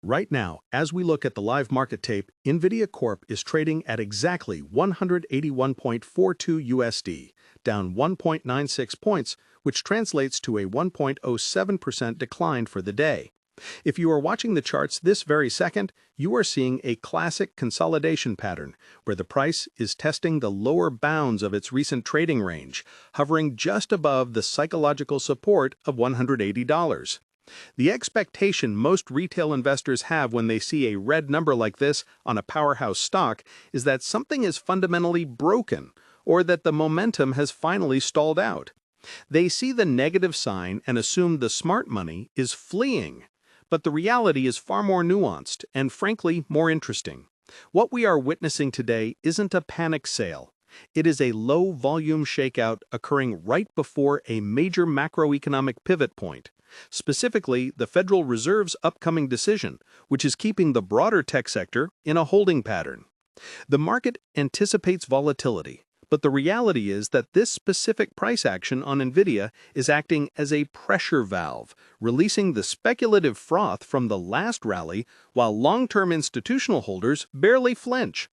Right now, as we look at the live market tape, NVIDIA Corp is trading at exactly 181.42 USD, down 1.96 points, which translates to a 1.07% decline for the day. If you are watching the charts this very second, you are seeing a classic consolidation pattern, where the price is testing the lower bounds of its recent trading range, hovering just above the psychological support of $180. The expectation most retail investors have when they see a red number like this on a powerhouse stock is that something is fundamentally broken, or that the momentum has finally stalled out. They see the negative sign and assume the smart money is fleeing. But the reality is far more nuanced and, frankly, more interesting. What we are witnessing today isn't a panic sale. It is a low-volume shakeout occurring right before a major macroeconomic pivot point. Specifically, the Federal Reserve's upcoming decision, which is keeping the broader tech sector in a holding pattern. The market anticipates volatility, but the reality is that this specific price action on NVIDIA is acting as a pressure valve, releasing the speculative froth from the last rally while long-term institutional holders barely flinch.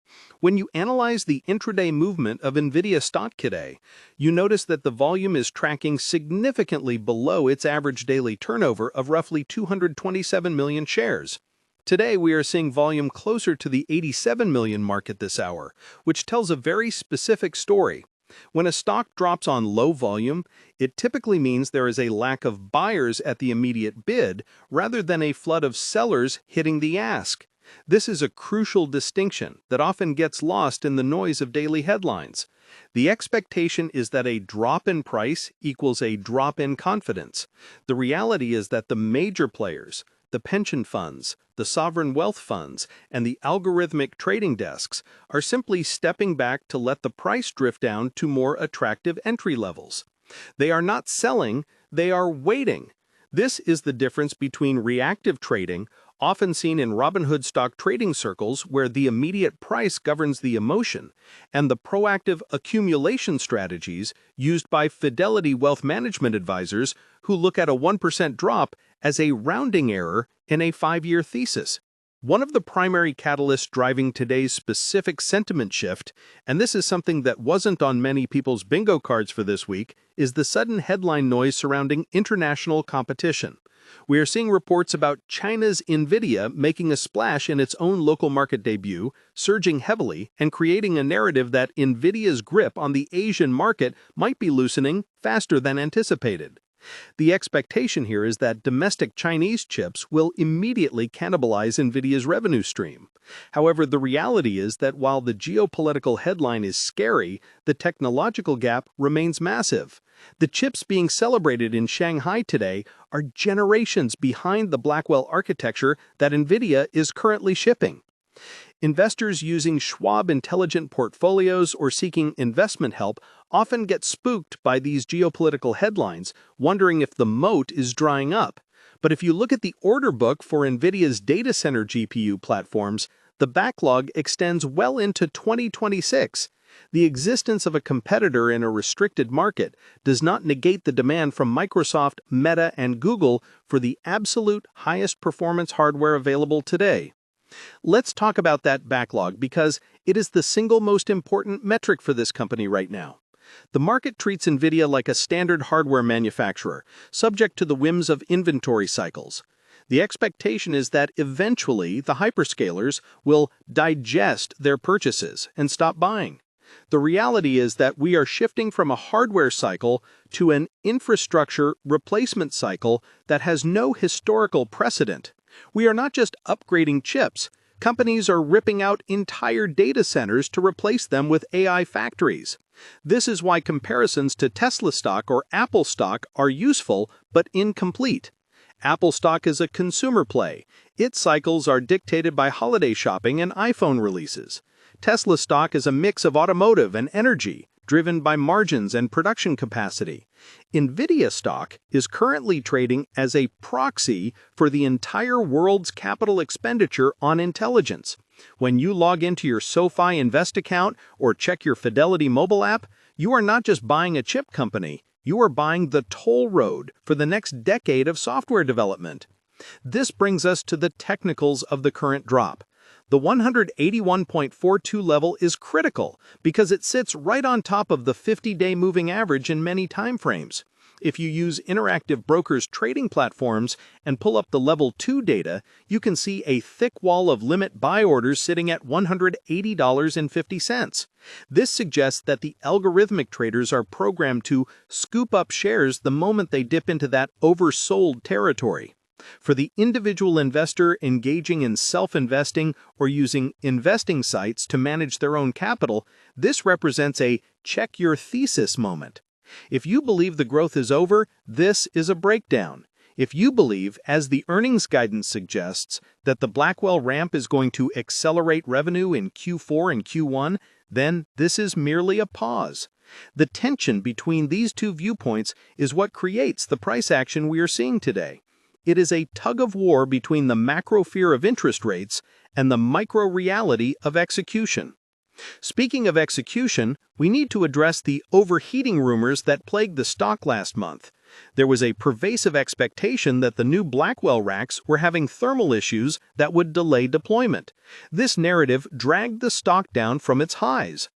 When you analyze the intraday movement of NVIDIA stock today, you notice that the volume is tracking significantly below its average daily turnover of roughly 227 million shares. Today, we are seeing volume closer to the 87 million mark at this hour, which tells a very specific story. When a stock drops on low volume, it typically means there is a lack of buyers at the immediate bid rather than a flood of sellers hitting the ask. This is a crucial distinction that often gets lost in the noise of daily headlines. The expectation is that a drop in price equals a drop in confidence. The reality is that the major players, the pension funds, the sovereign wealth funds, and the algorithmic trading desks are simply stepping back to let the price drift down to more attractive entry levels. They are not selling, they are waiting. This is the difference between reactive trading, often seen in Robinhood stock trading circles where the immediate price governs the emotion, and the proactive accumulation strategies used by Fidelity wealth management advisors who look at a 1% drop as a rounding error in a 5-year thesis. One of the primary catalysts driving today's specific sentiment shift, and this is something that wasn't on many people's bingo cards for this week, is the sudden headline noise surrounding international competition. We are seeing reports about China's NVIDIA making a splash in its own local market debut, surging heavily, and creating a narrative that NVIDIA's grip on the Asian market might be loosening faster than anticipated. The expectation here is that domestic Chinese chips will immediately cannibalize NVIDIA's revenue stream. However, the reality is that while the geopolitical headline is scary, the technological gap remains massive. The chips being celebrated in Shanghai today are generations behind the Blackwell architecture that NVIDIA is currently shipping. Investors using Schwab Intelligent Portfolios or seeking investment help often get spooked by these geopolitical headlines, wondering if the moat is drying up. But if you look at the order book for NVIDIA's data center GPU platforms, the backlog extends well into 2026. The existence of a competitor in a restricted market does not negate the demand from Microsoft, Meta, and Google for the absolute highest performance hardware available today. Let's talk about that backlog because it is the single most important metric for this company right now. The market treats NVIDIA like a standard hardware manufacturer, subject to the whims of inventory cycles. The expectation is that eventually the hyperscalers will digest their purchases and stop buying. The reality is that we are shifting from a hardware cycle to an infrastructure replacement cycle that has no historical precedent. We are not just upgrading chips. Companies are ripping out entire data centers to replace them with AI factories. This is why comparisons to Tesla stock or Apple stock are useful but incomplete. Apple stock is a consumer play. Its cycles are dictated by holiday shopping and iPhone releases. Tesla stock is a mix of automotive and energy, driven by margins and production capacity. NVIDIA stock is currently trading as a proxy for the entire world's capital expenditure on intelligence. When you log into your SoFi Invest account or check your Fidelity mobile app, you are not just buying a chip company, you are buying the toll road for the next decade of software development. This brings us to the technicals of the current drop. The 181.42 level is critical because it sits right on top of the 50-day moving average in many timeframes. If you use Interactive Brokers trading platforms and pull up the Level 2 data, you can see a thick wall of limit buy orders sitting at $180.50. This suggests that the algorithmic traders are programmed to scoop up shares the moment they dip into that oversold territory. For the individual investor engaging in self-investing or using investing sites to manage their own capital, this represents a check your thesis moment. If you believe the growth is over, this is a breakdown. If you believe, as the earnings guidance suggests, that the Blackwell ramp is going to accelerate revenue in Q4 and Q1, then this is merely a pause. The tension between these two viewpoints is what creates the price action we are seeing today. It is a tug-of-war between the macro fear of interest rates and the micro reality of execution. Speaking of execution, we need to address the overheating rumors that plagued the stock last month. There was a pervasive expectation that the new Blackwell racks were having thermal issues that would delay deployment. This narrative dragged the stock down from its highs.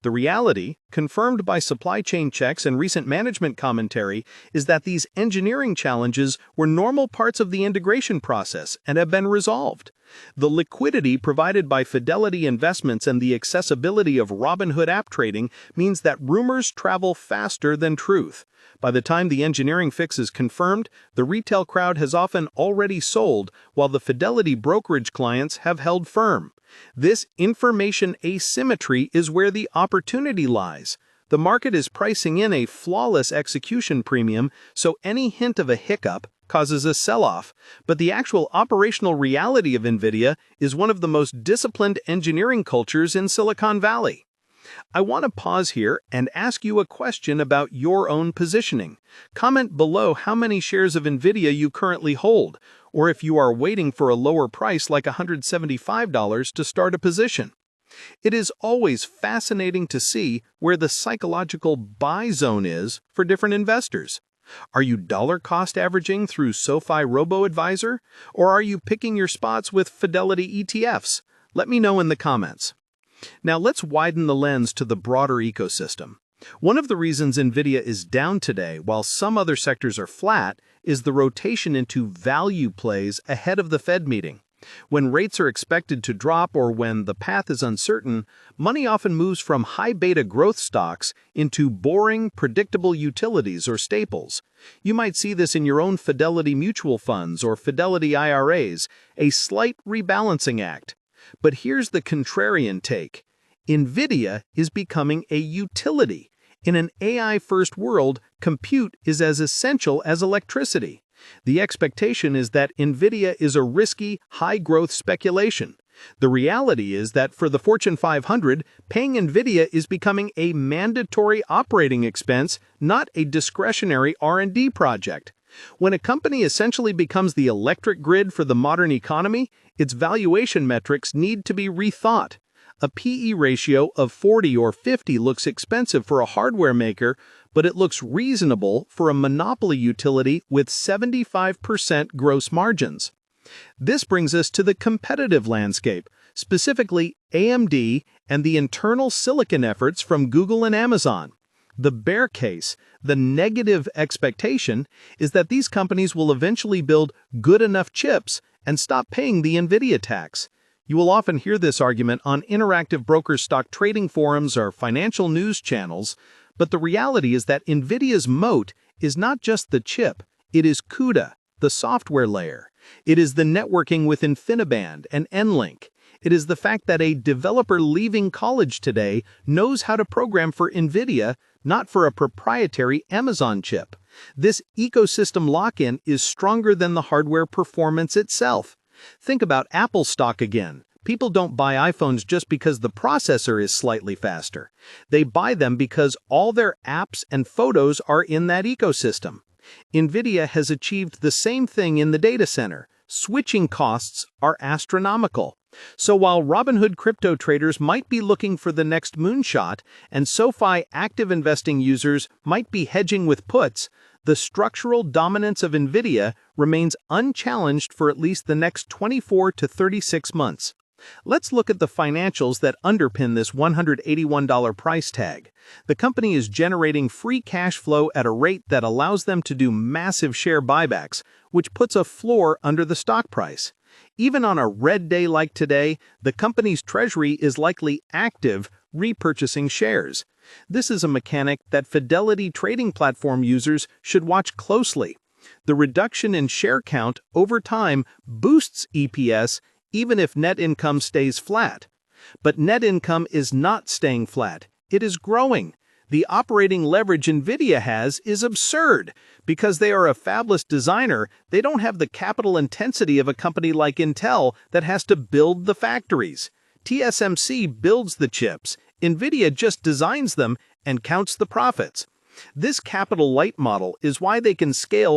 The reality, confirmed by supply chain checks and recent management commentary, is that these engineering challenges were normal parts of the integration process and have been resolved. The liquidity provided by Fidelity Investments and the accessibility of Robinhood app trading means that rumors travel faster than truth. By the time the engineering fix is confirmed, the retail crowd has often already sold, while the Fidelity brokerage clients have held firm. This information asymmetry is where the opportunity lies. The market is pricing in a flawless execution premium, so any hint of a hiccup causes a sell-off, but the actual operational reality of NVIDIA is one of the most disciplined engineering cultures in Silicon Valley. I want to pause here and ask you a question about your own positioning. Comment below how many shares of NVIDIA you currently hold, or if you are waiting for a lower price like $175 to start a position. It is always fascinating to see where the psychological buy zone is for different investors. Are you dollar cost averaging through SoFi Robo-Advisor, or are you picking your spots with Fidelity ETFs? Let me know in the comments. Now let's widen the lens to the broader ecosystem. One of the reasons NVIDIA is down today while some other sectors are flat is the rotation into value plays ahead of the Fed meeting. When rates are expected to drop or when the path is uncertain, money often moves from high beta growth stocks into boring, predictable utilities or staples. You might see this in your own Fidelity mutual funds or Fidelity IRAs, a slight rebalancing act. But here's the contrarian take. NVIDIA is becoming a utility. In an AI-first world, compute is as essential as electricity. The expectation is that NVIDIA is a risky, high-growth speculation. The reality is that for the Fortune 500, paying NVIDIA is becoming a mandatory operating expense, not a discretionary R&D project. When a company essentially becomes the electric grid for the modern economy, its valuation metrics need to be rethought. A PE ratio of 40 or 50 looks expensive for a hardware maker, but it looks reasonable for a monopoly utility with 75% gross margins. This brings us to the competitive landscape, specifically AMD and the internal silicon efforts from Google and Amazon. The bear case, the negative expectation, is that these companies will eventually build good enough chips and stop paying the NVIDIA tax. You will often hear this argument on Interactive Brokers stock trading forums or financial news channels, but the reality is that NVIDIA's moat is not just the chip, it is CUDA, the software layer. It is the networking with InfiniBand and NLink. It is the fact that a developer leaving college today knows how to program for NVIDIA, not for a proprietary Amazon chip. This ecosystem lock-in is stronger than the hardware performance itself. Think about Apple stock again. People don't buy iPhones just because the processor is slightly faster. They buy them because all their apps and photos are in that ecosystem. NVIDIA has achieved the same thing in the data center. Switching costs are astronomical. So while Robinhood crypto traders might be looking for the next moonshot and SoFi active investing users might be hedging with puts, the structural dominance of NVIDIA remains unchallenged for at least the next 24 to 36 months. Let's look at the financials that underpin this $181 price tag. The company is generating free cash flow at a rate that allows them to do massive share buybacks, which puts a floor under the stock price. Even on a red day like today, the company's treasury is likely active, repurchasing shares. This is a mechanic that Fidelity trading platform users should watch closely. The reduction in share count over time boosts EPS even if net income stays flat. But net income is not staying flat, it is growing. The operating leverage NVIDIA has is absurd. Because they are a fabless designer, they don't have the capital intensity of a company like Intel that has to build the factories. TSMC builds the chips, NVIDIA just designs them and counts the profits. This capital light model is why they can scale